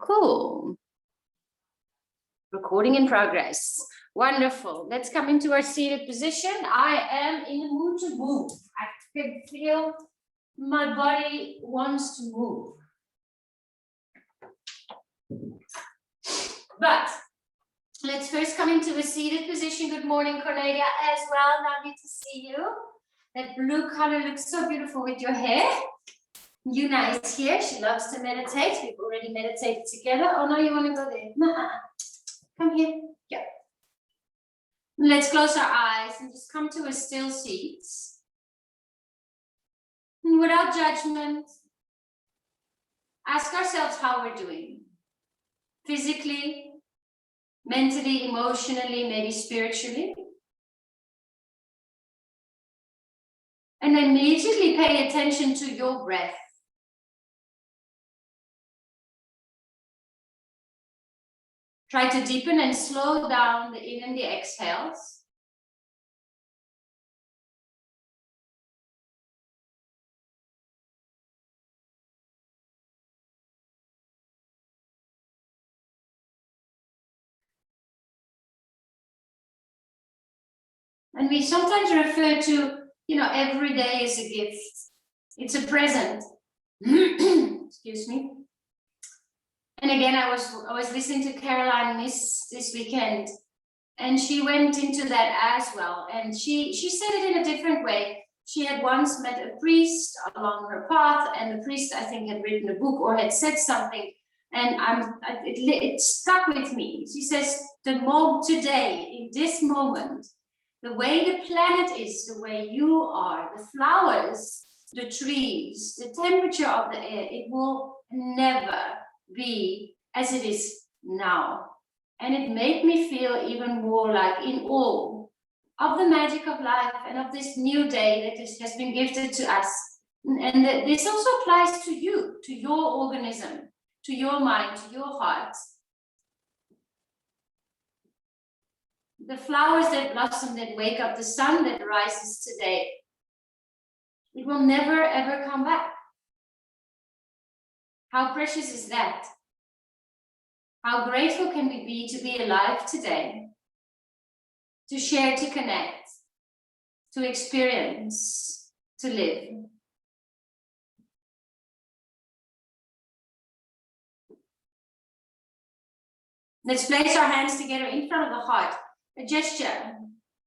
Cool. Recording in progress. Wonderful. Let's come into our seated position. I am in the mood to move. I can feel my body wants to move. But let's first come into a seated position. Good morning, Cornelia, as well. Lovely to see you. That blue color looks so beautiful with your hair. Yuna is here. She loves to meditate. We've already meditated together. Oh, no, you want to go there? Nah. Come here. Yeah. Let's close our eyes and just come to a still seat. And without judgment, ask ourselves how we're doing. Physically, mentally, emotionally, maybe spiritually. And immediately pay attention to your breath. Try to deepen and slow down the in and the exhales. And we sometimes refer to, every day is a gift. It's a present. Excuse me. And again, I was listening to Caroline Miss this weekend, and she went into that as well. And she said it in a different way. She had once met a priest along her path, and the priest, I think, had written a book or had said something, and it stuck with me. She says, today, in this moment, the way the planet is, the way you are, the flowers, the trees, the temperature of the air, it will never be as it is now. And it made me feel even more like in awe of the magic of life and of this new day that has been gifted to us. And this also applies to you, to your organism, to your mind, to your heart. The flowers that blossom, that wake up, the sun that rises today, it will never ever come back. How precious is that? How grateful can we be to be alive today? To share, to connect, to experience, to live. Let's place our hands together in front of the heart. A gesture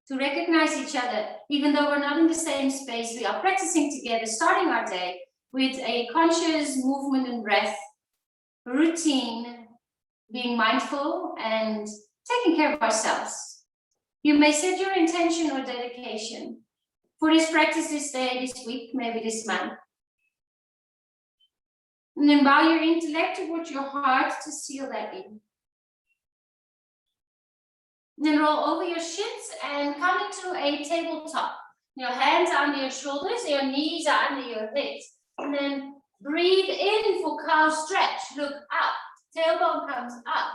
to recognize each other, even though we're not in the same space. We are practicing together, starting our day with a conscious movement and breath, routine, being mindful and taking care of ourselves. You may set your intention or dedication for this practice this day, this week, maybe this month. And then bow your intellect towards your heart to seal that in. Then roll over your shins and come into a tabletop. Your hands are under your shoulders, your knees are under your hips. And then breathe in for cow stretch. Look up. Tailbone comes up.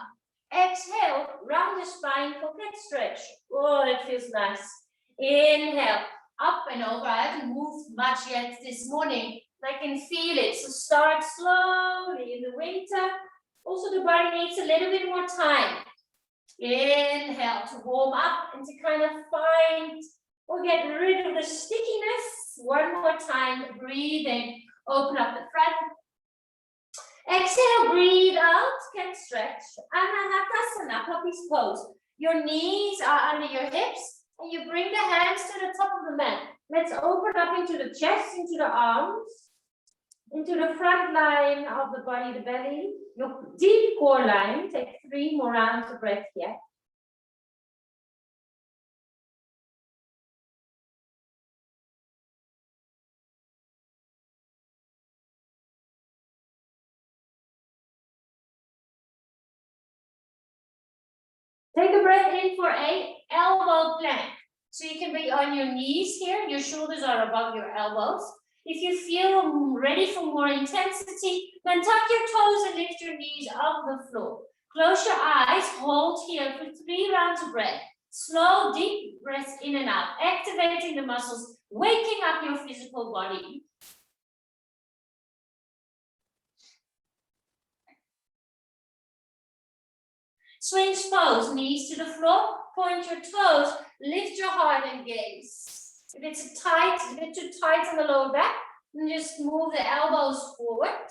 Exhale, round the spine for cat stretch. Oh, it feels nice. Inhale, up and over. I haven't moved much yet this morning. I can feel it. So start slowly in the winter. Also, the body needs a little bit more time. Inhale to warm up and to kind of find or get rid of the stickiness. One more time, breathe in, open up the front. Exhale, breathe out, cat stretch. Anahatasana, puppy's pose. Your knees are under your hips and you bring the hands to the top of the mat. Let's open up into the chest, into the arms, into the front line of the body, the belly. Your deep core line. Take 3 more rounds of breath here. Take a breath in for a elbow plank. So you can be on your knees here. Your shoulders are above your elbows. If you feel ready for more intensity, then tuck your toes and lift your knees off the floor. Close your eyes, hold here for 3 rounds of breath. Slow, deep breaths in and out, activating the muscles, waking up your physical body. Swings pose, knees to the floor, point your toes, lift your heart and gaze. If it's a bit too tight on the lower back, then just move the elbows forward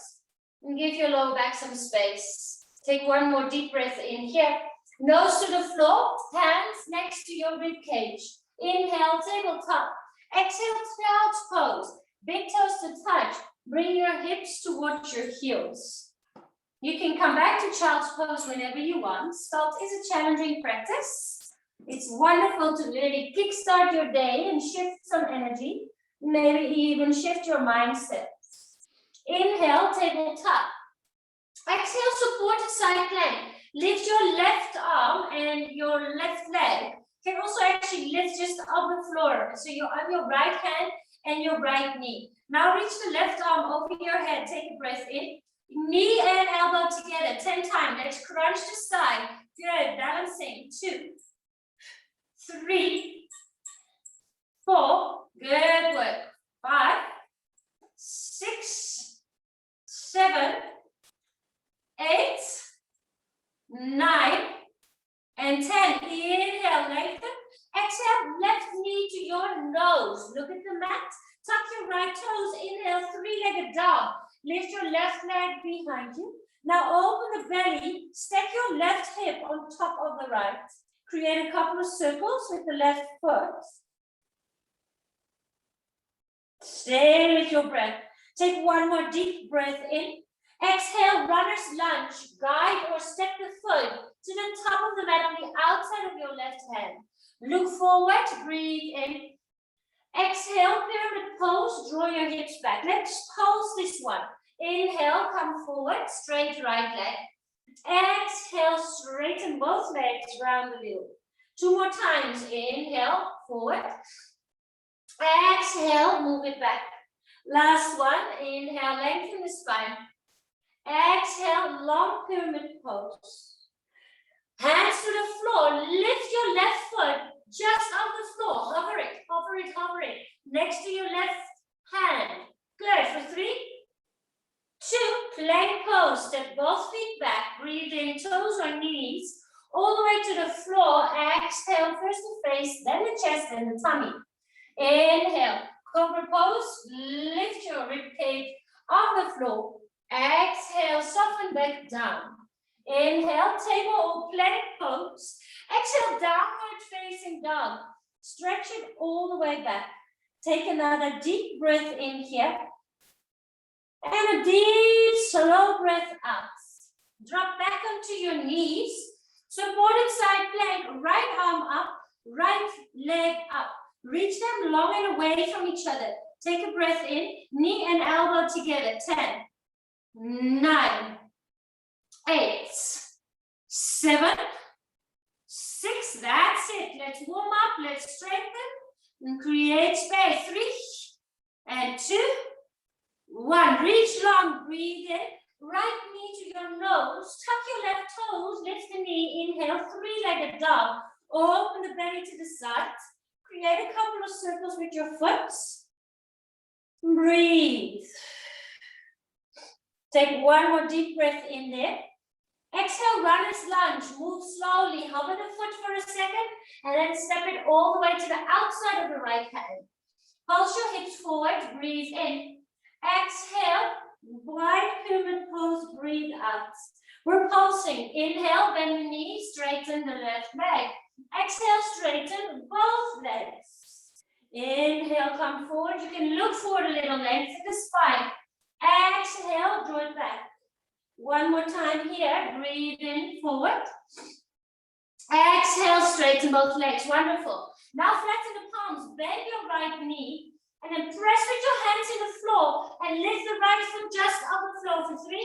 and give your lower back some space. Take one more deep breath in here. Nose to the floor, hands next to your rib cage. Inhale, tabletop. Exhale, child's pose. Big toes to touch. Bring your hips towards your heels. You can come back to child's pose whenever you want. Sculpt is a challenging practice. It's wonderful to really kickstart your day and shift some energy. Maybe even shift your mindset. Inhale, tabletop. Exhale, supported side plank. Lift your left arm and your left leg. You can also actually lift just off the floor. So you're on your right hand and your right knee. Now reach the left arm over your head. Take a breath in. Knee and elbow together 10 times. Let's crunch the side. Good. Balancing. 2, 3, 4. Good work. 5, 6, 7, 8, 9, and 10. Inhale, lengthen. Exhale, left knee to your nose. Look at the mat. Tuck your right toes. Inhale, three-legged dog. Lift your left leg behind you. Now open the belly. Stack your left hip on top of the right. Create a couple of circles with the left foot. Stay with your breath. Take one more deep breath in. Exhale, runner's lunge. Guide or step the foot to the top of the mat on the outside of your left hand. Look forward, breathe in. Exhale, pyramid pose, draw your hips back. Let's pose this one. Inhale, come forward, straight right leg. Exhale, straighten both legs round the wheel. 2 more times. Inhale, forward. Exhale, move it back. Last one. Inhale, lengthen the spine. Exhale, long pyramid pose. Hands to the floor. Lift your left foot just off the floor. Hover it, hover it, hover it. Next to your left hand. Good. For 3, 2, plank pose. Step both feet back. Breathe in, toes or knees. All the way to the floor. Exhale, first the face, then the chest, then the tummy. Inhale, cobra pose. Lift your rib cage off the floor. Exhale, soften back down. Inhale, table or plank pose. Exhale, downward facing dog. Stretch it all the way back. Take another deep breath in here. And a deep, slow breath out. Drop back onto your knees. Supported side plank, right arm up, right leg up. Reach them long and away from each other. Take a breath in, knee and elbow together. 10, 9, 8, 7, 6. That's it. Let's warm up. Let's strengthen and create space. 3 and 2, 1. Reach long. Breathe in. Right knee to your nose. Tuck your left toes. Lift the knee. Inhale. Three-legged dog. Open the belly to the side. Create a couple of circles with your foot. Breathe. Take one more deep breath in there. Exhale, runner's lunge. Move slowly. Hover the foot for a second and then step it all the way to the outside of the right hand. Pulse your hips forward. Breathe in. Exhale, wide pyramid pose. Breathe out. We're pulsing. Inhale, bend the knee, straighten the left leg. Exhale, straighten both legs. Inhale, come forward. You can look forward a little, lengthen the spine. Exhale, draw it back. One more time here. Breathe in, forward. Exhale, straighten both legs. Wonderful. Now flatten the palms. Bend your right knee. And then press with your hands in the floor. And lift the right foot just off the floor for 3,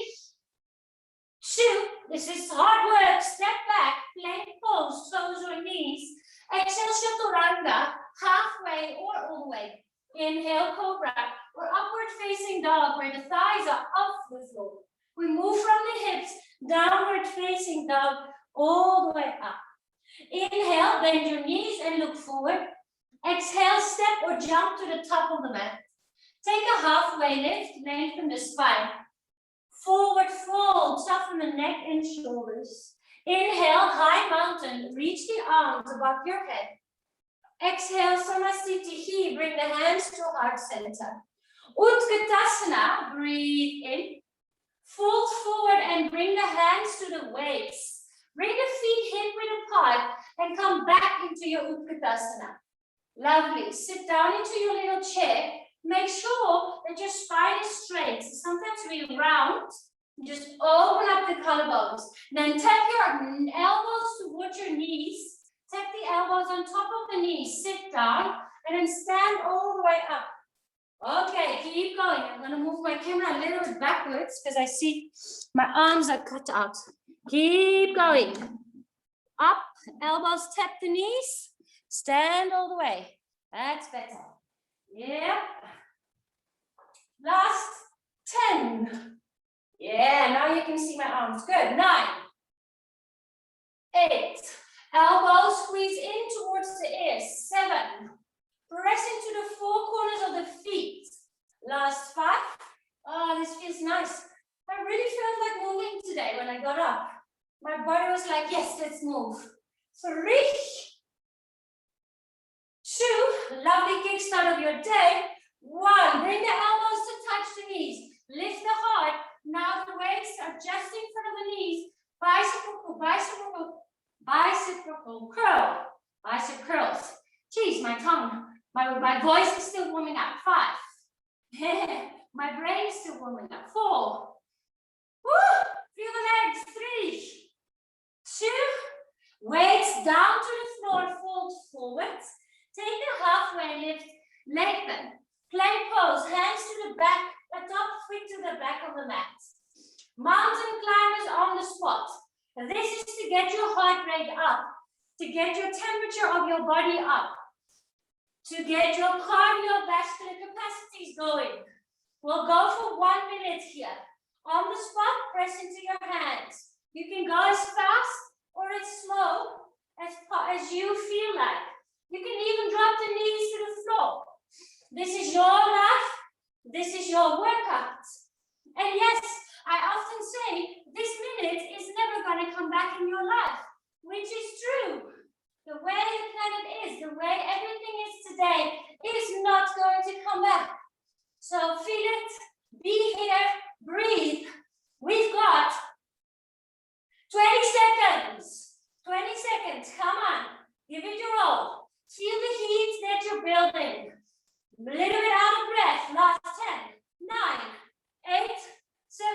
2. This is hard work. Step back. Plank pose. Toes or knees. Exhale, chaturanga. Halfway or all the way. Inhale, cobra. Or upward facing dog where the thighs are off the floor. We move from the hips, downward facing dog, all the way up. Inhale, bend your knees and look forward. Exhale, step or jump to the top of the mat. Take a halfway lift, lengthen the spine. Forward fold, soften the neck and shoulders. Inhale, high mountain, reach the arms above your head. Exhale, Samasthiti, bring the hands to heart center. Utkatasana, breathe in. Fold forward and bring the hands to the waist. Bring the feet hip-width apart and come back into your Utkatasana. Lovely. Sit down into your little chair. Make sure that your spine is straight. Sometimes we round. Just open up the collarbones. Then tap your elbows towards your knees. Tap the elbows on top of the knees. Sit down and then stand all the way up. Okay, keep going. I'm going to move my camera a little bit backwards because I see my arms are cut out. Keep going. Up, elbows tap the knees. Stand all the way. That's better. Yeah. Last 10. Yeah, now you can see my arms. Good. 9. 8. Elbows squeeze in towards the ears. 7. Press into the 4 corners of the feet. Last 5. Oh, this feels nice. I really felt like moving today when I got up. My body was like, yes, let's move. 3. 2. Lovely kickstart of your day. 1. Bring the elbows to touch the knees. Lift the heart. Now the weights are just in front of the knees. Bicycle, bicycle, bicycle curl. Bicep curls. Geez, my tongue. My voice is still warming up. 5. My brain is still warming up. 4. Woo! Feel the legs. 3. 2. Weights down to the floor. Fold forward. Take the halfway lift. Lengthen. Plank pose. Hands to the back. A top foot to the back of the mat. Mountain climbers on the spot. This is to get your heart rate up. To get your temperature of your body up. To get your cardiovascular capacities going. We'll go for 1 minute here. On the spot, press into your hands. You can go as fast or as slow as you feel like. You can even drop the knees to the floor. This is your life. This is your workout. And yes, I often say this minute is never going to come back in your life, which is true. The way the planet is, the way everything is today, is not going to come back. So feel it, be here, breathe. We've got 20 seconds. 20 seconds, come on. Give it your all. Feel the heat that you're building. A little bit out of breath. Last 10, 9, 8, 7.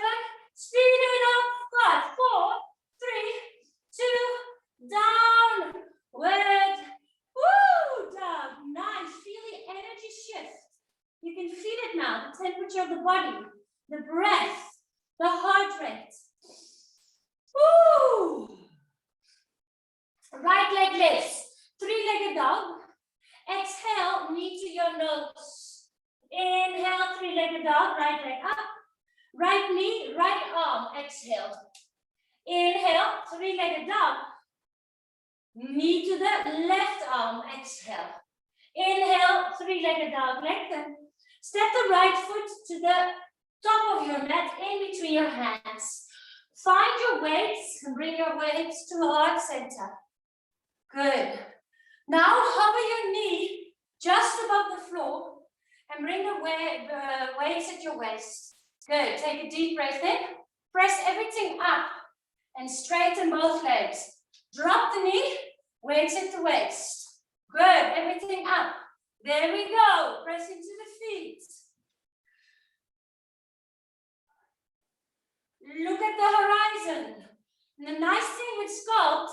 Speed it up. 5, 4, 3, 2, down. Word. Woo! Down. Nice. Feel the energy shift. You can feel it now. The temperature of the body, the breath, the heart rate. Woo! Right leg lifts. 3-legged dog. Exhale, knee to your nose. Inhale, 3-legged dog. Right leg up. Right knee, right arm. Exhale. Inhale, 3-legged dog. Knee to the left arm. Exhale. Inhale, 3-legged dog. Lengthen. Step the right foot to the top of your mat in between your hands. Find your weights and bring your weights to heart center. Good. Now hover your knee just above the floor and bring the weights at your waist. Good. Take a deep breath in. Press everything up and straighten both legs. Drop the knee, weights at the waist. Good. Everything up. There we go. Press into the feet. Look at the horizon. And the nice thing with Sculpt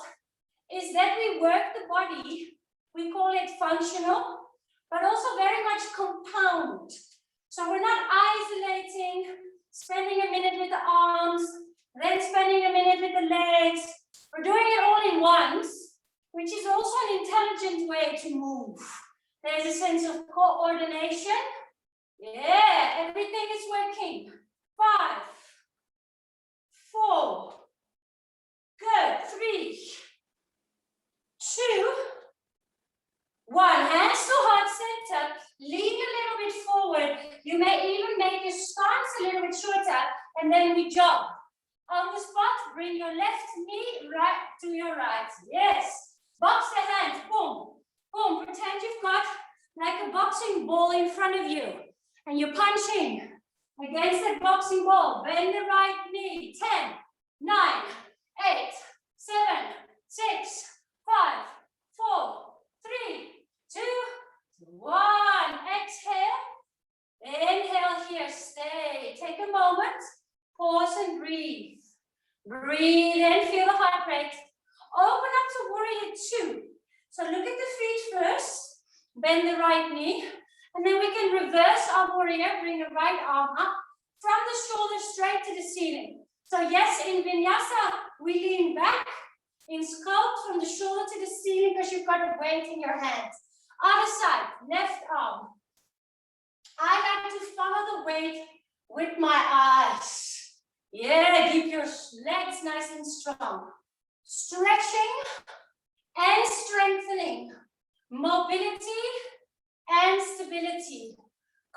is that we work the body. We call it functional, but also very much compound. So we're not isolating, spending a minute with the arms, then spending a minute with the legs. We're doing it all in once, which is also an intelligent way to move. There's a sense of coordination. Yeah, everything is working. 5, 4, good. 3, 2, 1. Hands to heart center. Lean a little bit forward. You may even make your stance a little bit shorter, and then we jog. On the spot, bring your left knee right to your right. Yes. Box the hands. Boom. Boom. Pretend you've got like a boxing ball in front of you. And you're punching against that boxing ball. Bend the right knee. 10, 9, 8, 7, 6, 5, 4, 3, 2, 1. Exhale. Inhale here. Stay. Take a moment. Pause and breathe. Breathe in. Feel the heart rate. Open up to warrior 2. So look at the feet first. Bend the right knee. And then we can reverse our warrior. Bring the right arm up from the shoulder straight to the ceiling. So yes, in vinyasa, we lean back. In sculpt, from the shoulder to the ceiling because you've got a weight in your hands. Other side, left arm. I like to follow the weight with my eyes. Yeah, keep your legs nice and strong. Stretching and strengthening. Mobility and stability.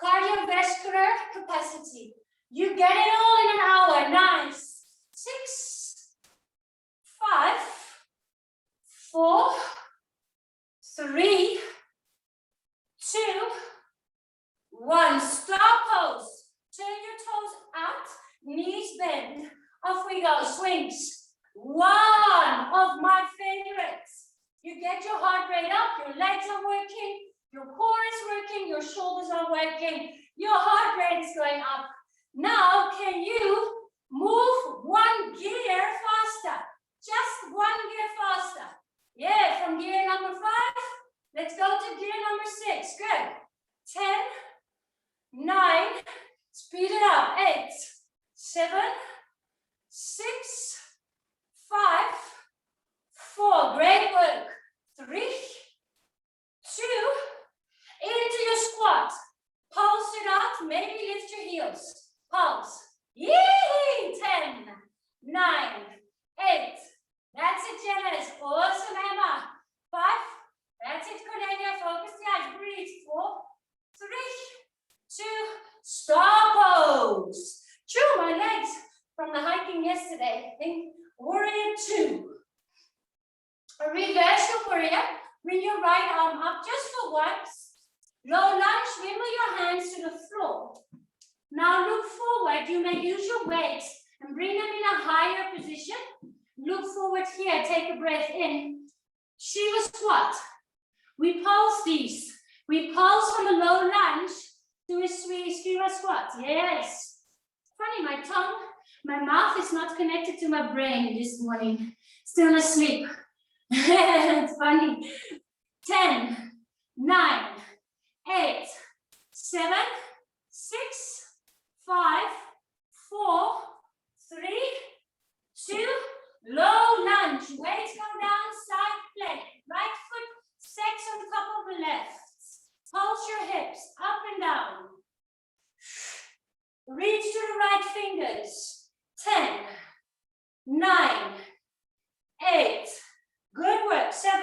Cardiovascular capacity. You get it all in an hour. Nice. 6, 5, 4, 3, 2, 1. Stop pose. Turn your toes out. Knees bend. Off we go. Swings. One of my favorites. You get your heart rate up. Your legs are working. Your core is working. Your shoulders are working. Your heart rate is going up. Now, can you move one gear faster? Just one gear faster. Yeah, from gear number 5, let's go to gear number 6. Good. 10, 9, speed it up. 8, 7, 6, 5, 4. Great work. 3, 2, into your squat. Pulse it out. Maybe lift your heels. Pulse. Yee! 10, 9, 8. That's it, Janice. Awesome, Emma. 5. That's it, Cornelia. Focus the eyes. Breathe. 4, 3, 2. Stop pose. Chew my legs from the hiking yesterday. I think warrior 2. Reverse your warrior. Bring your right arm up just for once. Low lunge. Wimble your hands to the floor. Now look forward. You may use your weights and bring them in a higher position. Look forward here. Take a breath in. Shiva squat. We pulse these. We pulse from a low lunge to a Shiva squat. Yes. Funny, my mouth is not connected to my brain this morning. Still asleep. It's funny. 10, 9, 8, 7, 6, 5, 4, 3, 2, low lunge. Weights go down, side plank. Right foot sets on top of the left. Pulse your hips up and down. Reach to the right fingers. 10, 9, 8. Good work. 7,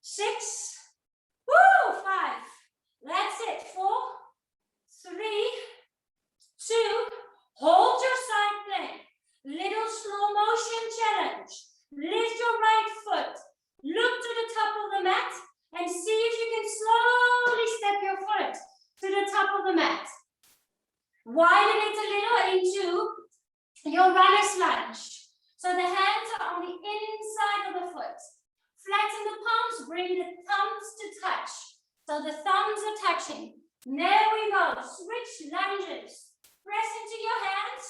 6. Woo! 5. That's it. 4, 3, 2. Hold your side plank. Little slow motion challenge. Lift your right foot. Look to the top of the mat and see if you can slowly step your foot to the top of the mat. Widen it a little into your runner's lunge. So the hands are on the inside of the foot. Flatten the palms, bring the thumbs to touch. So the thumbs are touching. There we go. Switch lunges. Press into your hands.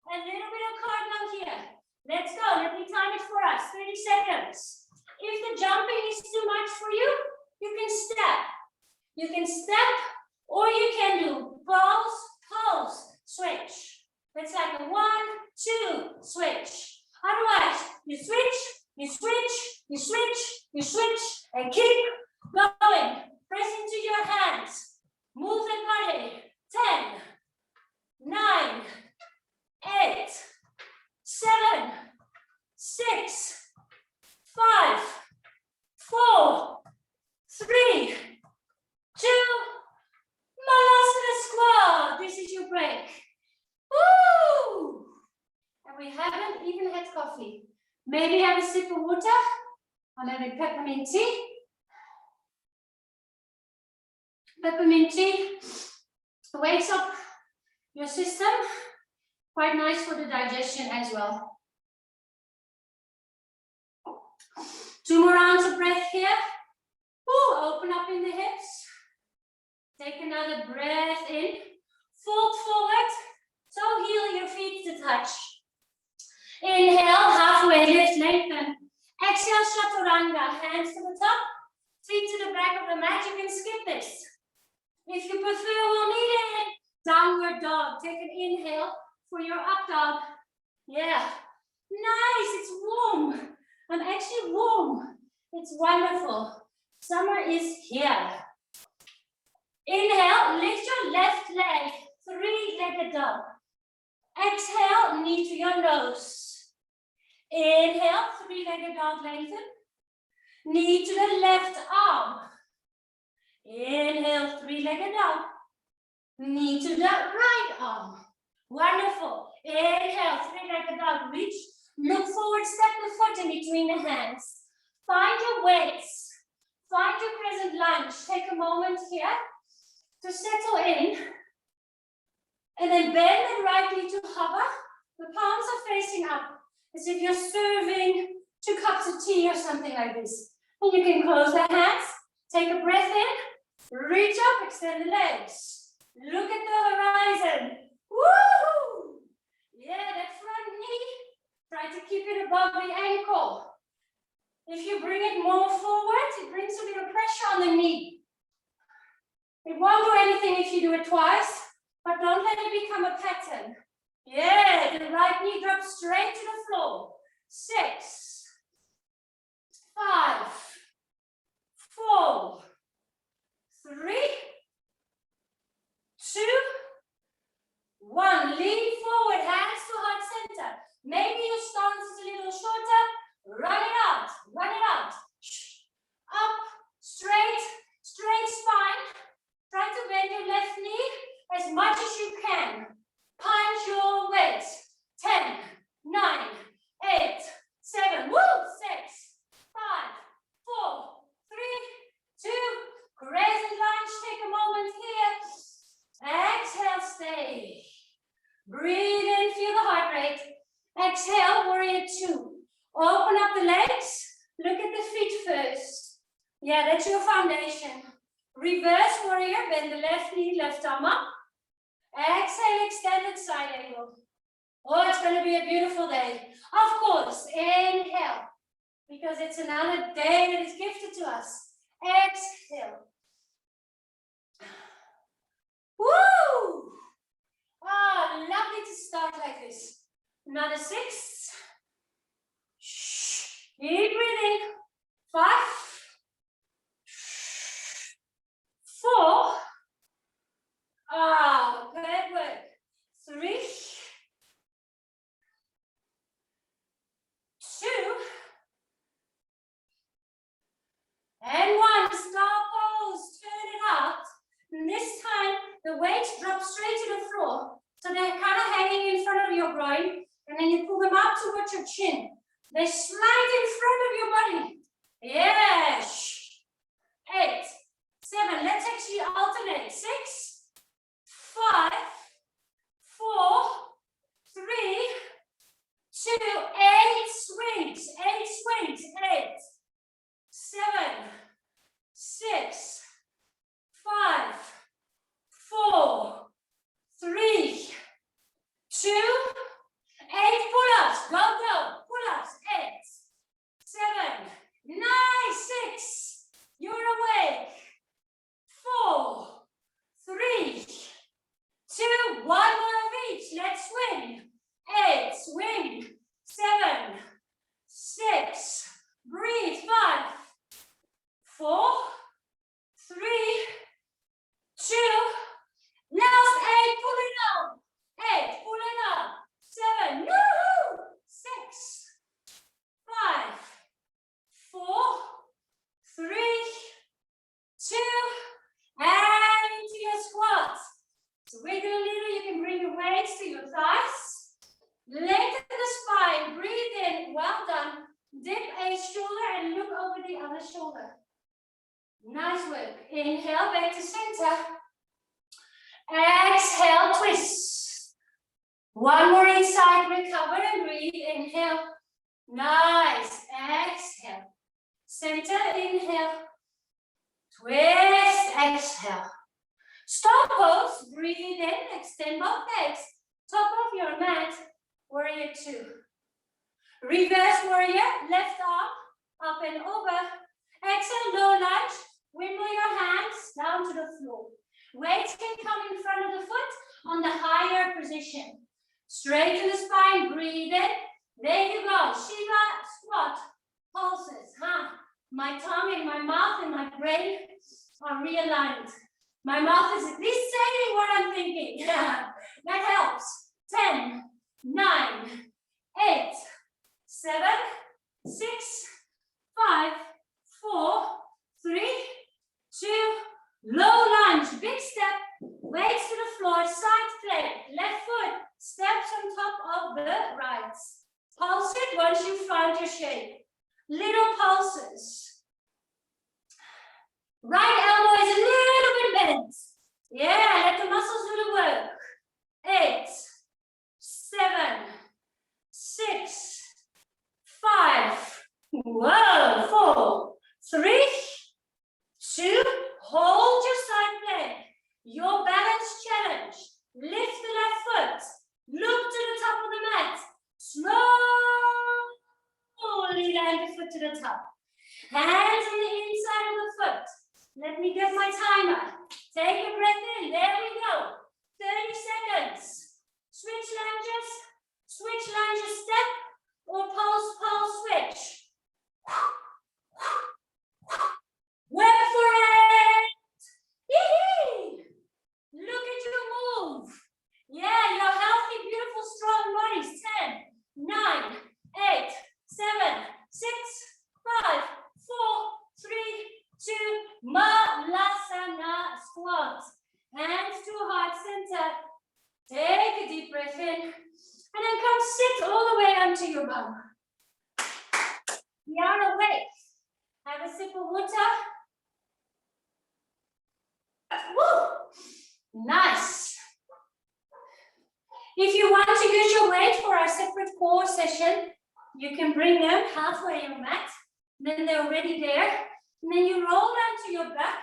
A little bit of cardio here. Let's go. Let me time it for us. 30 seconds. If the jumping is too much for you, you can step. You can step or you can do pulse, pulse, switch. It's like a 1, 2, switch. Otherwise, you switch, you switch, you switch, you switch, and keep going. Press into your hands. Move the body. 10, 9, 8, 7, 6, 5, 4, 3, 2, Malasana squat. This is your break. Woo! And we haven't even had Maybe have a sip of water, or maybe peppermint tea. Peppermint tea wakes up your system. Quite nice for the digestion as well. 2 more rounds of breath here. Ooh, open up in the hips. Take another breath in. Fold forward. Toe heel your feet to touch. Inhale, halfway lift, lengthen. Exhale, chaturanga. Hands to the top, feet to the back of the mat. You can skip this. If you prefer, we'll need it. Downward dog. Take an inhale for your up dog. Yeah. Nice. It's warm. I'm actually warm. It's wonderful. Summer is here. Inhale, lift your left leg. 3-legged dog. Exhale, knee to your nose. Inhale, 3-legged dog, lengthen. Knee to the left arm. Inhale, 3-legged dog. Knee to the right arm. Wonderful. Inhale, 3-legged dog, reach. Look forward, step the foot in between the hands. Find your weights. Find your crescent lunge. Take a moment here to settle in. And then bend the right knee to hover. The palms are facing up, as if you're serving 2 cups of tea or something like this. And you can close the hands. Take a breath in. Reach up, extend the legs. Look at the horizon. Woo! Yeah, that front knee. Try to keep it above the ankle. If you bring it more forward, it brings a little pressure on the knee. It won't do anything if you do it twice, but don't let it become a pattern. Yeah, the right knee drops straight to the floor. 6, 5, 4, 3, 2, 1. Lean forward, hands to heart center. Maybe your stance is a little shorter. Run it out, run it out. Up, straight, straight spine. Try to bend your left knee as much as you can. Punch your weight. 10, 9, 8, 7, woo, 6, 5, 4, 3, 2, crescent lunge. Take a moment here. Exhale, stay. Breathe in, feel the heart rate. Exhale, warrior 2. Open up the legs. Look at the feet first. Yeah, that's your foundation. Reverse warrior, bend the left knee, left arm up. Exhale, extended side angle. Oh, it's going to be a beautiful day. Of course, inhale, because it's another day that is gifted to us. Exhale. Woo! Oh, lovely to start like this. Another 6. Keep breathing. 5, 4. Ah, good work. 3, 2, and 1. Star pose. Turn it out. And this time, the weights drop straight to the floor. So they're kind of hanging in front of your groin. And then you pull them up towards your chin. They slide in front of your body. Yes. 8, 7. Let's actually alternate. 6, 5, 4, 3, 2, 8 swings. 8 swings. 8, 7, 6, 5, 4, 3, 2, 8 pull-ups. Go, go. Pull-ups. 8, 7, 9, 6. You're awake. 4, 3, 2. 1 more of each. Let's swing. 8. Swing. 7, a shoulder and look over the other shoulder. Nice work. Inhale, back to center. Exhale, twist. One more inside, recover and breathe. Inhale. Nice. Exhale. Center, inhale. Twist, exhale. Stop pose, breathe in, extend both legs. Top of your mat, warrior 2. Reverse warrior, left arm, up and over. Exhale, low lunge, windmill your hands down to the floor. Weights can come in front of the foot on the higher position. Straighten the spine, breathe in. There you go, Shiva squat, pulses, My tongue and my mouth and my brain are realigned. My mouth is at least saying what I'm thinking. That helps. 10, 9, 8, 7, 6, 5, 4, 3, 2, low lunge, big step, weights to the floor, side plank, left foot, steps on top of the right. Pulse it once you found your shape. Little pulses. Right elbow is a little bit bent. Yeah, let the muscles do the work. 8, 7, 6, 5, whoa, 4, 3, 2, hold your side plank. Your balance challenge. Lift the left foot. Look to the top of the mat. Slowly land the foot to the top. Hands on the inside of the foot. Let me get my timer. Take a breath in. There we go. 30 seconds. Switch lunges, step or pulse, switch. Wait for it. Yee-hee. Look at you move. Yeah, your healthy, beautiful, strong bodies. 10, 9, 8, 7, 6, 5, 4, 3, 2, Malasana squat. Hands to heart center. Take a deep breath in. And then come sit all the way onto your bum. You are awake. Have a sip of water. Woo! Nice. If you want to use your weight for a separate core session, you can bring them halfway your mat. Then they're already there. And then you roll onto your back.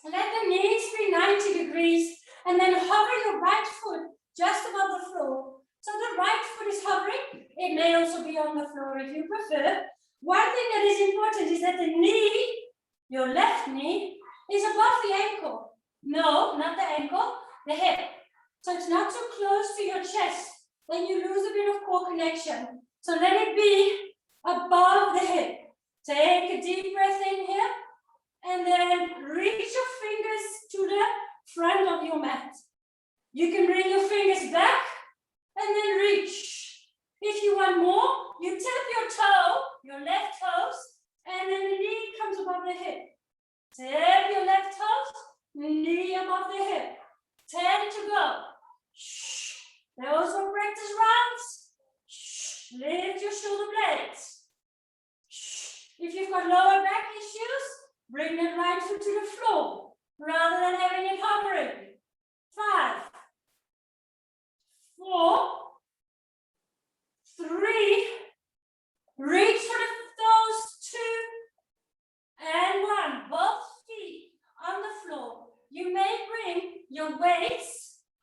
Let the knees be 90 degrees. And then hover your right foot just above the floor. So the right foot is hovering. It may also be on the floor if you prefer. One thing that is important is that the knee, your left knee, is above the ankle. No, not the ankle, the hip. So it's not too close to your chest. Then you lose a bit of core connection. So let it be above the hip. Take a deep breath in here. And then reach your fingers to the front of your mat. You can bring your fingers back and then reach. If you want more, you tap your toe, your left toes, and then the knee comes above the hip. Tap your left toes, knee above the hip. 10 to go. Shh. Those were practice rounds. Shh. Lift your shoulder blades. Shh. If you've got lower back issues, bring that right foot to the floor rather than having it hovering. 5, 4, 3, reach for the toes, 2, and 1. Both feet on the floor. You may bring your weights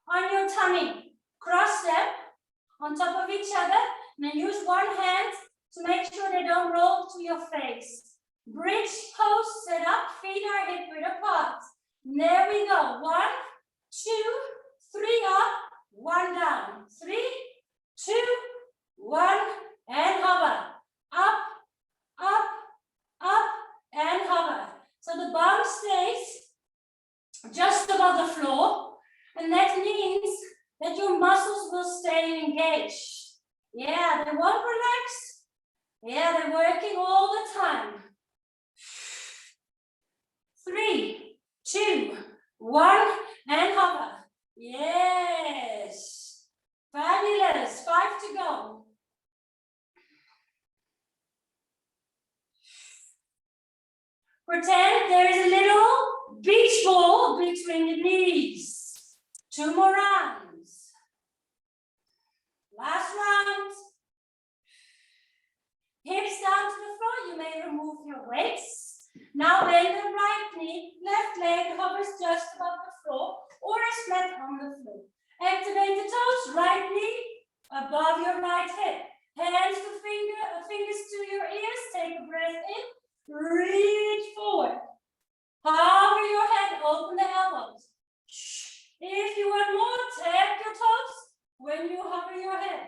on your tummy. Cross them on top of each other, and then use one hand to make sure they don't roll to your face. Bridge pose set up, feet are hip width apart. There we go. 1, 2, 3 up, 1 down. 3, 2, 1, and hover. Up, up, up, and hover. So the bum stays just above the floor, and that means that your muscles will stay engaged. Yeah, they won't relax. Yeah, they're working all the time. 3, 2, 1, and hover. Yes. Fabulous. 5 to go. Pretend there is a little beach ball between the knees. 2 more rounds. Last round. Hips down to the floor. You may remove your weights. Now bend the right knee. Left leg hovers just above the floor or is flat on the floor. Activate the toes. Right knee above your right hip. Hands to fingers to your ears. Take a breath in. Reach forward. Hover your head. Open the elbows. If you want more, tap your toes when you hover your head.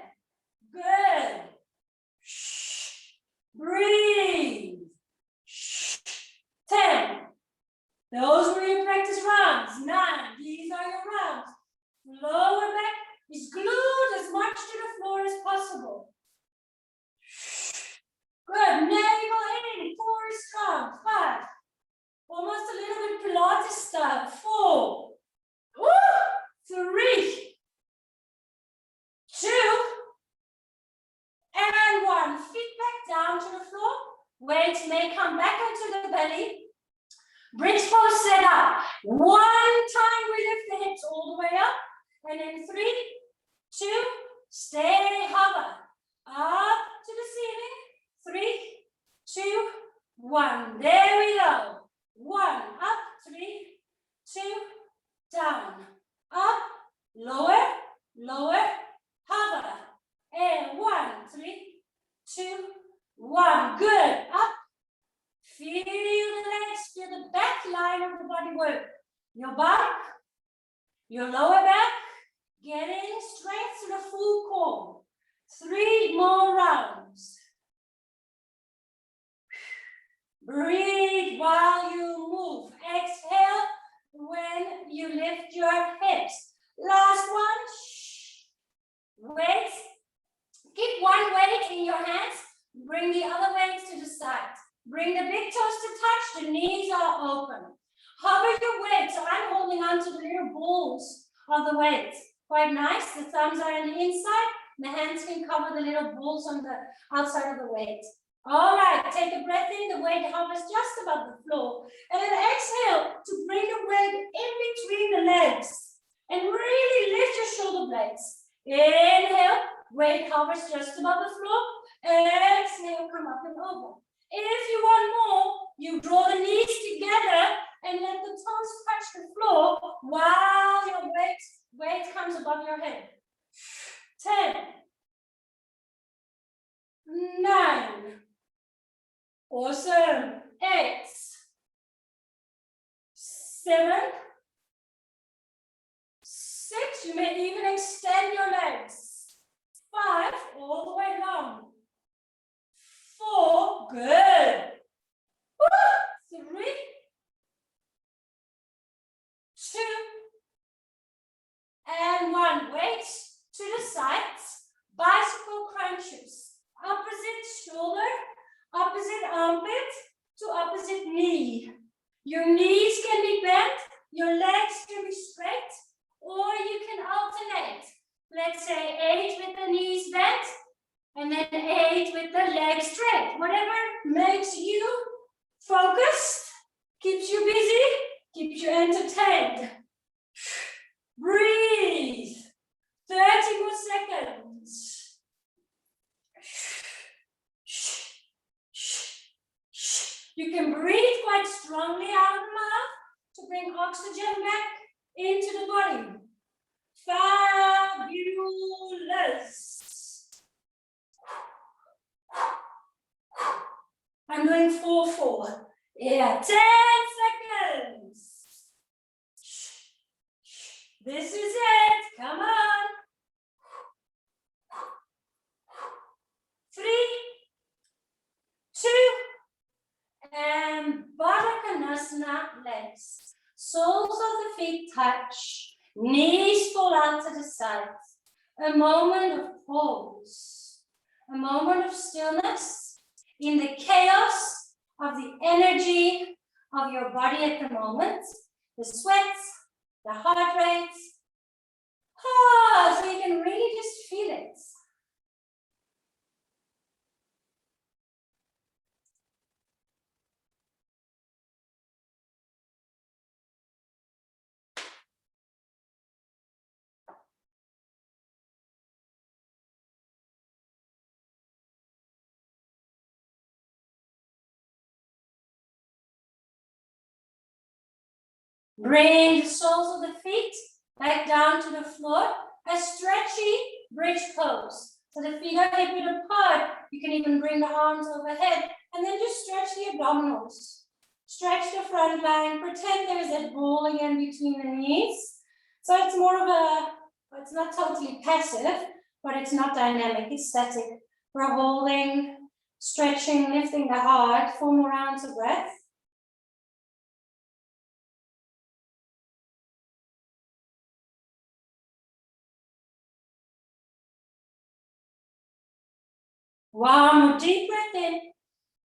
Good. Breathe. 10. Those were your practice rounds. 9. These are your rounds. Lower back is glued as much to the floor as possible. Good. Navel in. 4 is strong. 5. Almost a little bit Pilates style. 4. 3. 2. And 1. Feet back down to the floor. Weights may come back onto the belly. Bridge pose set up. 1 time we lift the hips all the way up. And in 3, 2, stay hover. Up to the ceiling. 3, 2, 1. There we go. 1, up, 3, 2, down. Up, lower, lower, hover. And 1, 3, 2, 1. Good. Up. Feel the legs, feel the back line of the body work. Your back, your lower back, getting strength to the full core. 3 more rounds. Breathe while you move. Exhale when you lift your hips. Last one. Weights. Keep one weight in your hands. Bring the other weights to the side. Bring the big toes to touch. The knees are open. Hover your weight. So I'm holding on to the little balls of the weights. Quite nice. The thumbs are on the inside. The hands can cover the little balls on the outside of the weight. All right. Take a breath in. The weight hovers just above the floor. And then exhale to bring the weight in between the legs. And really lift your shoulder blades. Inhale. Weight hovers just above the floor. Exhale. Come up and over. If you want more, you draw the knees together and let the toes touch the floor while your weight comes above your head. 10, 9, awesome, 8, 7, 6, you may even extend your legs. 5, all the way long. 4, good. 3, 2, and 1. Weight to the sides. Bicycle crunches. Opposite shoulder, opposite armpit to opposite knee. Your knees can be bent, your legs can be straight, or you can alternate. Let's say 8 with the knees bent, and then 8 with the legs straight. Whatever makes you focused, keeps you busy, keeps you entertained. Breathe. 30 more seconds. You can breathe quite strongly out of the mouth to bring oxygen back into the body. Fabulous. I'm doing 4-4. Yeah, 10 seconds. This is it. Come on. 3, 2, and Baddha Konasana legs. Soles of the feet touch. Knees fall out to the sides. A moment of pause. A moment of stillness in the chaos of the energy of your body at the moment. The sweat, the heart rate. So you can really just feel it. Bring the soles of the feet back down to the floor. A stretchy bridge pose. So the feet are hip width apart. You can even bring the arms overhead and then just stretch the abdominals. Stretch the front line. Pretend there's a ball again between the knees. So it's more of a, it's not totally passive, but it's not dynamic, it's static. We're holding, stretching, lifting the heart, 4 more rounds of breath. One more deep breath in.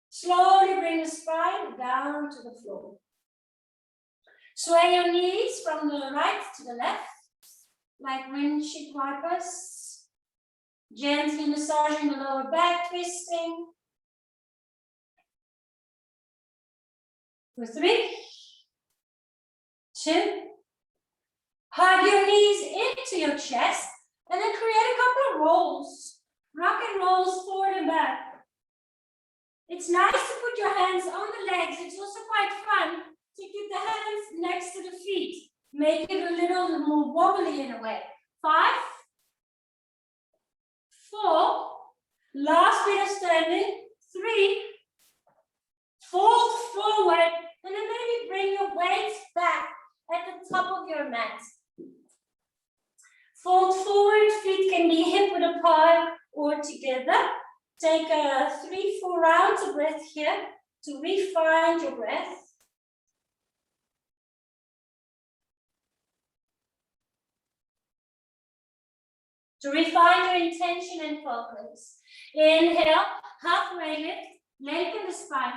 Slowly bring the spine down to the floor. Sway your knees from the right to the left, like windshield wipers. Gently massaging the lower back, twisting. For 3, 2. Hug your knees into your chest, and then create a couple of rolls. Rock and rolls forward and back. It's nice to put your hands on the legs. It's also quite fun to keep the hands next to the feet. Make it a little more wobbly in a way. 5, 4, last bit of standing. 3, fold forward, and then maybe bring your weight back at the top of your mat. Fold forward, feet can be hip width apart or together. Take 3, 4 rounds of breath here to refine your breath. To refine your intention and focus. Inhale, halfway lift, lengthen the spine.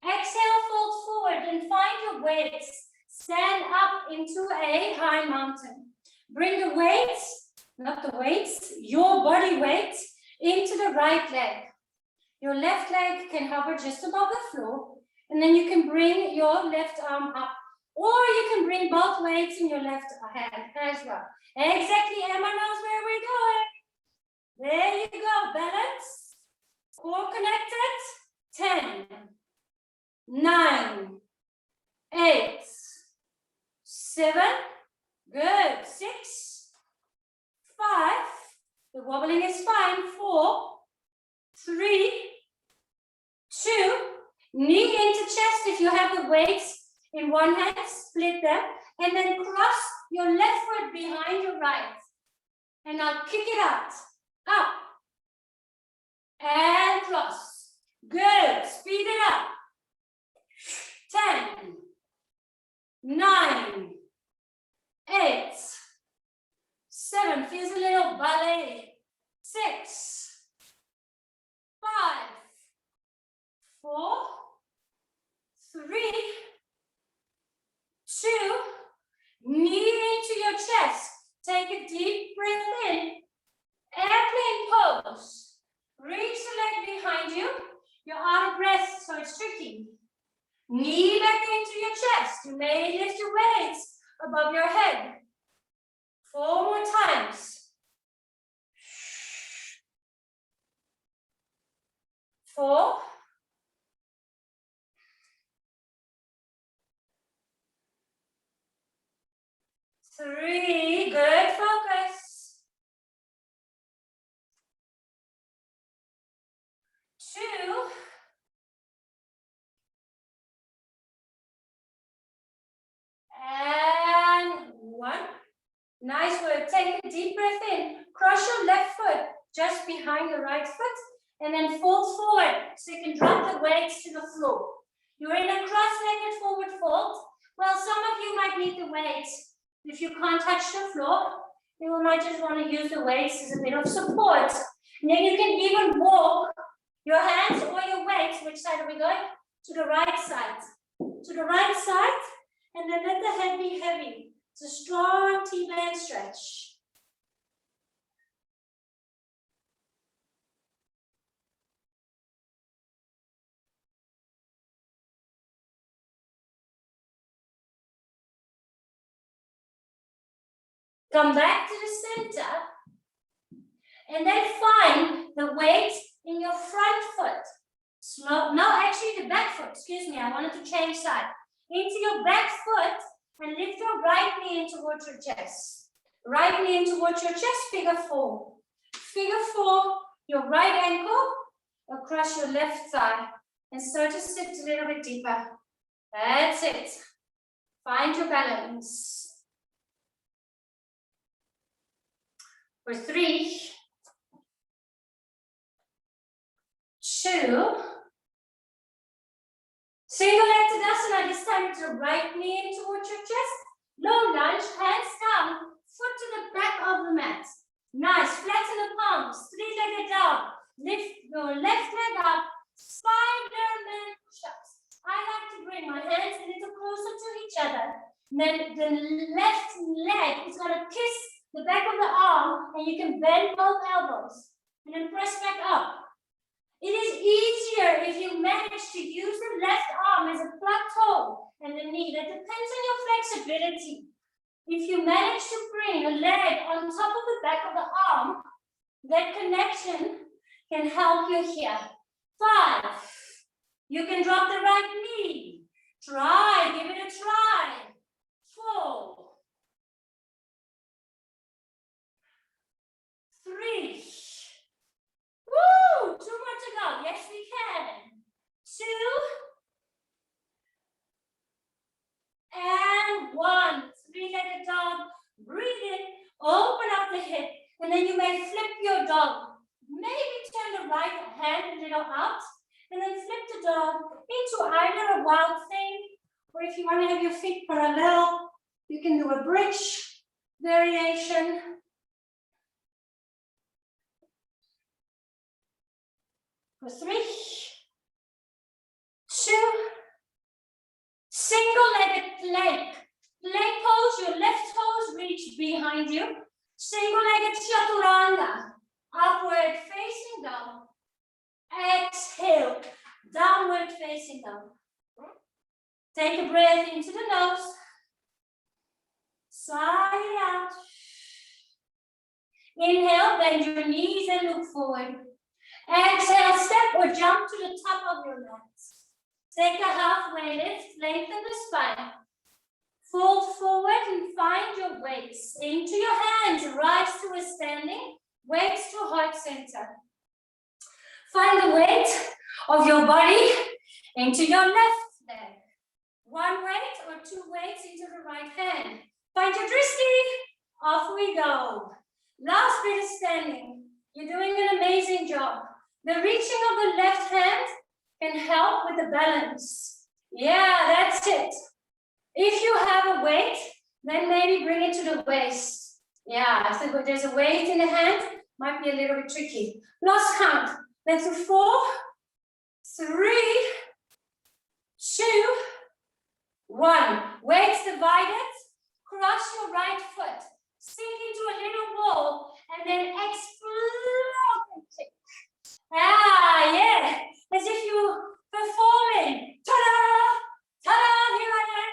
Exhale, fold forward and find your weights. Stand up into a high mountain. Bring the weights, not the weights, your body weight into the right leg. Your left leg can hover just above the floor, and then you can bring your left arm up, or you can bring both weights in your left hand as well. Exactly, Emma knows where we're going. There you go, balance, core connected. 10, 9, 8, 7, good, 6, 5, the wobbling is fine, 4, 3, 2, knee into chest. If you have the weights in one hand, split them, and then cross your left foot behind your right. And now kick it out, up, and cross. Good, speed it up. 10, 9, 8, 7, feels a little ballet. 6, 5, 4, 3, 2, knee into your chest. Take a deep breath in. Airplane pose. Reach the leg behind you. You're out of breath, so it's tricky. Knee back into your chest. You may lift your weights above your head. 4 more times. 4. 3, good, focus. 2. And 1. Nice work. Take a deep breath in. Cross your left foot just behind the right foot, and then fold forward so you can drop the weights to the floor. You're in a cross-legged forward fold. Well, some of you might need the weights. If you can't touch the floor, you might just want to use the weights as a bit of support. And then you can even walk your hands or your weights. Which side are we going? To the right side. To the right side, and then let the head be heavy. It's a strong T-band stretch. Come back to the center, and then find the weight in your front foot. Slow, no, actually the back foot, excuse me, I wanted to change side. Into your back foot, and lift your right knee in towards your chest. Right knee in towards your chest, figure 4. Figure 4, your right ankle across your left thigh. And start to sit a little bit deeper. That's it. Find your balance. For 3, 2, single leg Tadasana, this time with your right knee in towards your chest. Low lunge, hands down, foot to the back of the mat. Nice, flatten the palms, 3-legged dog. Lift your left leg up, Spider-Man push-ups. I like to bring my hands a little closer to each other. Then the left leg is going to kiss the back of the arm, and you can bend both elbows. And then press back up. It is easier if you manage to use the left arm as a flat toe and the knee. That depends on your flexibility. If you manage to bring a leg on top of the back of the arm, that connection can help you here. 5. You can drop the right knee. Try, give it a try. 4. 3. Woo! 2 more to go. Yes, we can. 2. And 1. 3-legged dog. Breathe in. Open up the hip. And then you may flip your dog. Maybe turn the right hand a little out. And then flip the dog into either a wild thing, or if you want to have your feet parallel, you can do a bridge variation. For 3, 2, single-legged plank. Plank pose, your left toes reach behind you. Single-legged chaturanga, upward facing dog. Exhale, downward facing dog. Take a breath into the nose. Sigh it out. Inhale, bend your knees and look forward. Exhale, step or jump to the top of your mat. Take a halfway lift, lengthen the spine. Fold forward and find your weights. Into your hands, rise to a standing, weights to heart center. Find the weight of your body into your left leg. 1 weight or 2 weights into the right hand. Find your dristi. Off we go. Last bit of standing. You're doing an amazing job. The reaching of the left hand can help with the balance. Yeah, that's it. If you have a weight, then maybe bring it to the waist. Yeah, I think if there's a weight in the hand, might be a little bit tricky. Last count. Then to 4, 3, 2, 1. Weights divided. Cross your right foot. Sink into a little ball and then explode and kick. Ah, yeah. As if you performing. Ta-da! Ta-da! Here I am.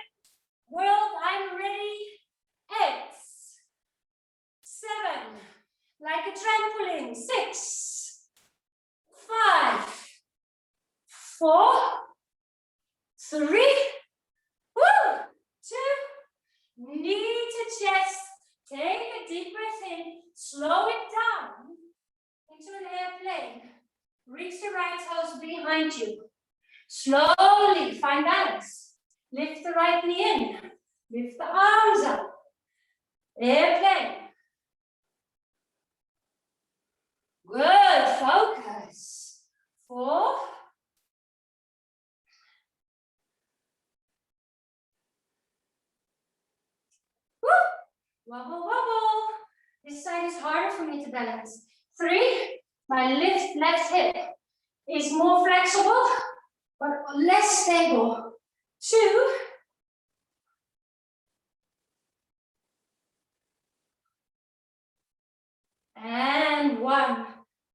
World, I'm ready. 8, 7. Like a trampoline. 6, 5, 4, 3, 2, knee to chest. Take a deep breath in. Slow it down into an airplane. Reach the right toes behind you. Slowly find balance. Lift the right knee in. Lift the arms up. Airplane. Good. Focus. 4. Woo. Wobble, wobble. This side is harder for me to balance. 3. My left hip is more flexible, but less stable. 2. And 1.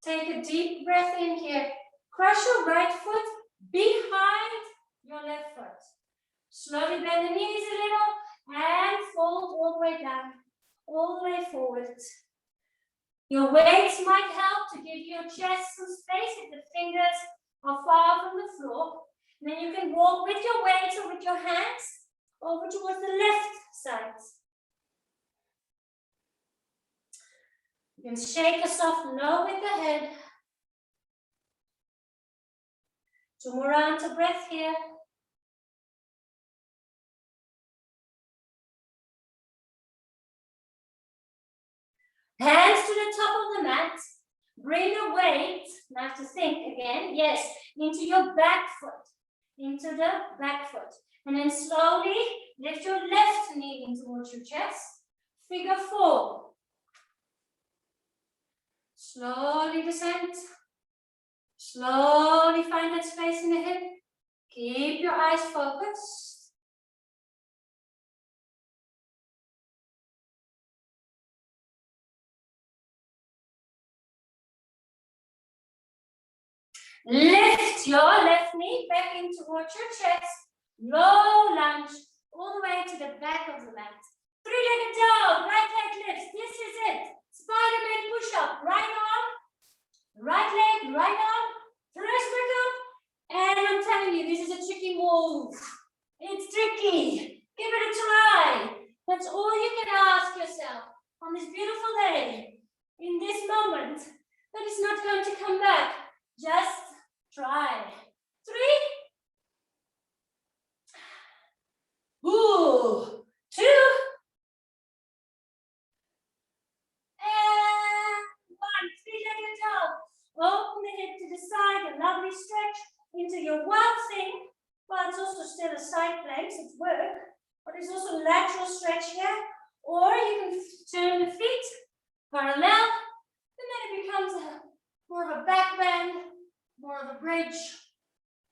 Take a deep breath in here. Cross your right foot behind your left foot. Slowly bend the knees a little and fold all the way down, all the way forward. Your weights might help to give your chest some space if the fingers are far from the floor. And then you can walk with your weights or with your hands, over towards the left side. You can shake a soft no with the head. 2 more rounds of breath here. Hands to the top of the mat. Bring the weight, now have to think again, yes, into your back foot. Into the back foot. And then slowly lift your left knee in towards your chest. Figure 4. Slowly descend. Slowly find that space in the hip. Keep your eyes focused. Lift your left knee back in towards your chest. Low lunge all the way to the back of the mat. 3-legged dog, right leg lifts. This is it. Spider-Man push-up. Right arm, right leg, right arm. Thrust back up. And I'm telling you, this is a tricky move. It's tricky. Give it a try. That's all you can ask yourself on this beautiful day. In this moment, that is not going to come back. Just try. 3. 2. And 1. 3-legged dog. Open the hip to the side, a lovely stretch into your wild thing. Well, it's also still a side plank, so it's work, but it's also lateral stretch here. Or you can turn the feet parallel, and then it becomes more of a back bend, more of a bridge.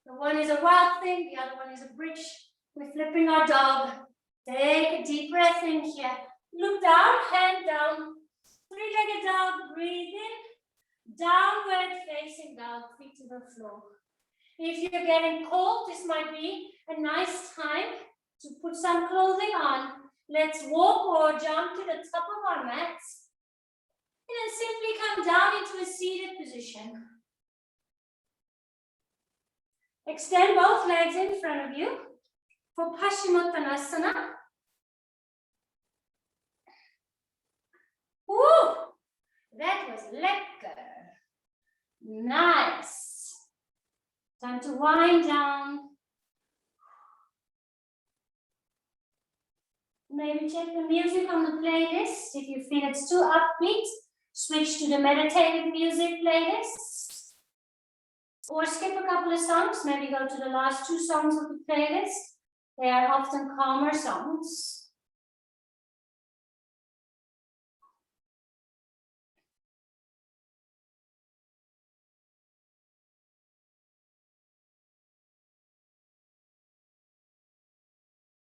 The one is a wild thing, the other one is a bridge. We're flipping our dog. Take a deep breath in here. Look down, hand down. 3-legged dog, breathe in. Downward facing dog, feet to the floor. If you're getting cold, this might be a nice time to put some clothing on. Let's walk or jump to the top of our mats. And then simply come down into a seated position. Extend both legs in front of you for Paschimottanasana. Woo! That was lekker. Nice. Time to wind down. Maybe check the music on the playlist. If you feel it's too upbeat, switch to the meditative music playlist. Or skip a couple of songs, maybe go to the last 2 songs of the playlist. They are often calmer songs.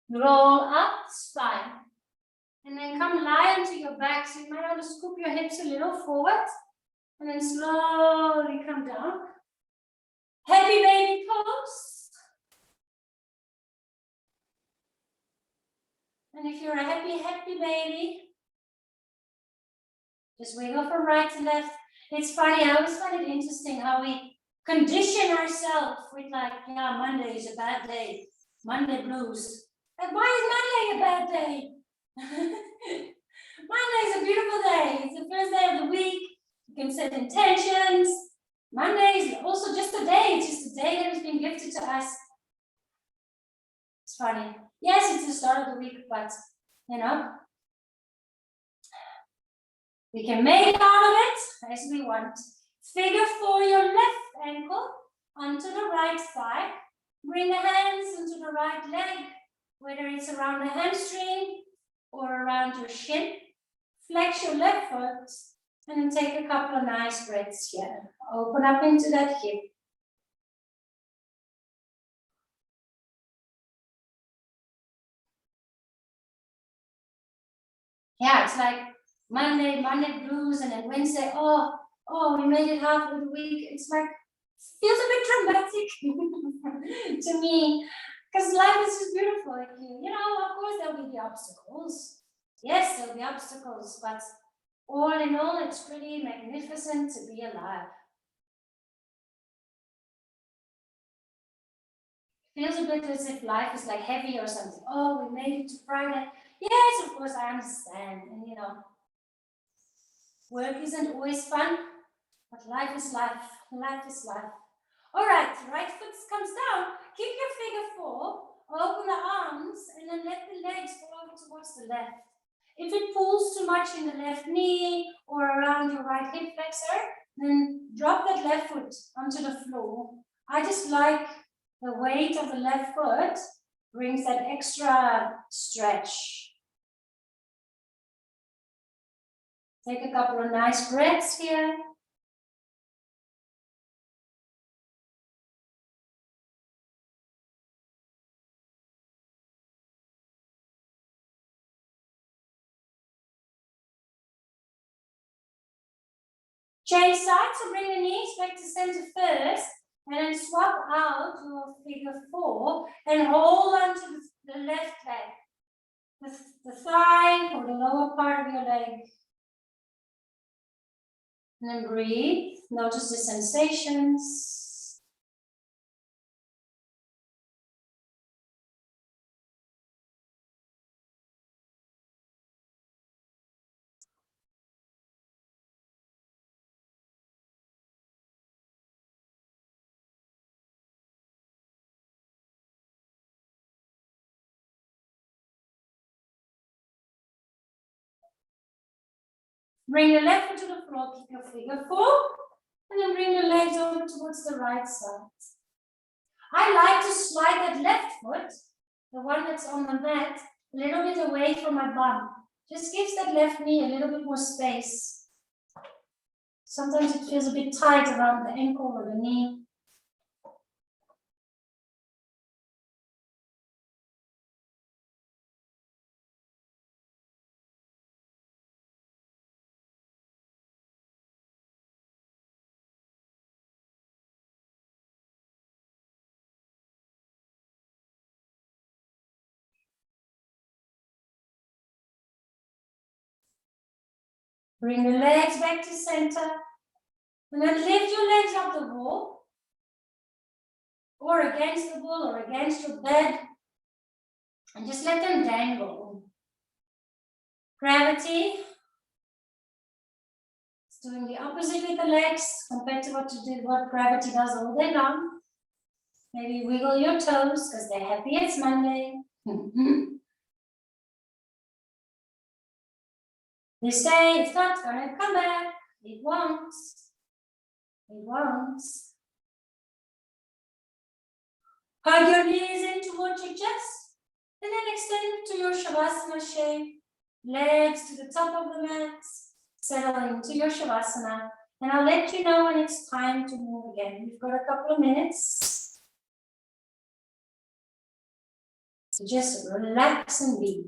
Roll up, spine. And then come lie onto your back. So you might want to scoop your hips a little forward. And then slowly come down. Happy baby pose. And if you're a happy baby, just wiggle from right to left. It's funny, I always find it interesting how we condition ourselves with like, yeah, Monday is a bad day. Monday blues. And why is Monday a bad day? Monday is a beautiful day. It's the first day of the week. You can set intentions. Monday is also just a day. It's just a day that has been gifted to us. It's funny. Yes, it's the start of the week, but you know, we can make out of it as we want. Figure 4 your left ankle onto the right thigh. Bring the hands into the right leg, whether it's around the hamstring or around your shin. Flex your left foot and then take a couple of nice breaths here. Open up into that hip. Yeah, it's like Monday blues, and then Wednesday, oh, we made it halfway the week. It's like, feels a bit dramatic to me, because life is just beautiful. Like, you know, of course there'll be the obstacles. Yes, there'll be obstacles, but all in all, it's pretty magnificent to be alive. feels a bit as if life is like heavy or something. Oh, we made it to Friday. Yes, of course, I understand. And you know, work isn't always fun, but life is life. Life is life. All right, right foot comes down. Keep your figure 4. Open the arms and then let the legs fall over towards the left. If it pulls too much in the left knee or around your right hip flexor, then drop that left foot onto the floor. I just like the weight of the left foot brings that extra stretch. Take a couple of nice breaths here. Change sides, so bring the knees back to center first, and then swap out your figure 4 and hold onto the left leg, the thigh or the lower part of your leg. And then breathe, notice the sensations. Bring the left foot to the floor, keep your figure 4, and then bring the legs over towards the right side. I like to slide that left foot, the one that's on the mat, a little bit away from my bum. Just gives that left knee a little bit more space. Sometimes it feels a bit tight around the ankle or the knee. Bring the legs back to center. And then lift your legs up the wall, or against the wall, or against your bed. And just let them dangle. Gravity. It's doing the opposite with the legs compared to what gravity does all day long. Maybe wiggle your toes because they're happy it's Monday. They say it's not gonna come back. It won't. It won't. Hug your knees in towards your chest and then extend to your Shavasana shape. Legs to the top of the mat. Settle into your Shavasana. And I'll let you know when it's time to move again. We've got a couple of minutes. So just relax and be.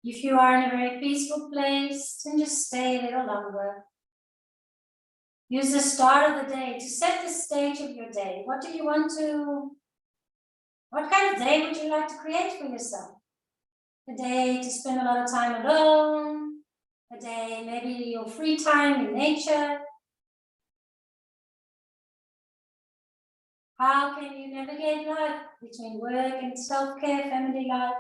If you are in a very peaceful place, then just stay a little longer. Use the start of the day to set the stage of your day. What kind of day would you like to create for yourself? A day to spend a lot of time alone, a day maybe your free time in nature. How can you navigate life between work and self-care, family life?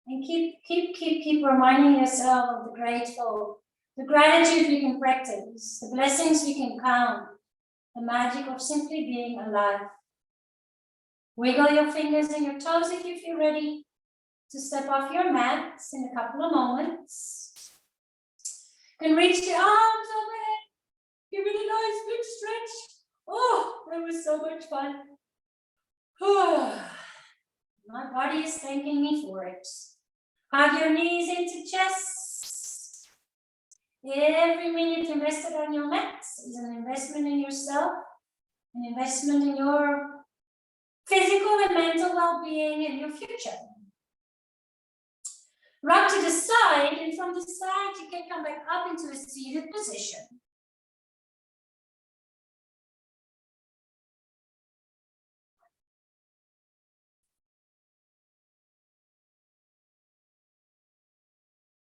And keep reminding yourself of the gratitude we can practice, the blessings we can count, the magic of simply being alive. Wiggle your fingers and your toes if you feel ready to step off your mats in a couple of moments. You can reach the arms overhead, give it a nice big stretch. Oh, that was so much fun. My body is thanking me for it. Hug your knees into chest. Every minute invested on your mats is an investment in yourself, an investment in your physical and mental well-being and your future. Rock to the side, and from the side you can come back up into a seated position.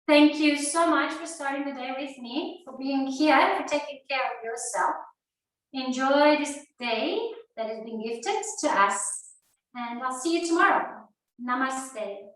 Thank you so much for starting the day with me, for being here, for taking care of yourself. Enjoy this day that has been gifted to us, and I'll see you tomorrow. Namaste.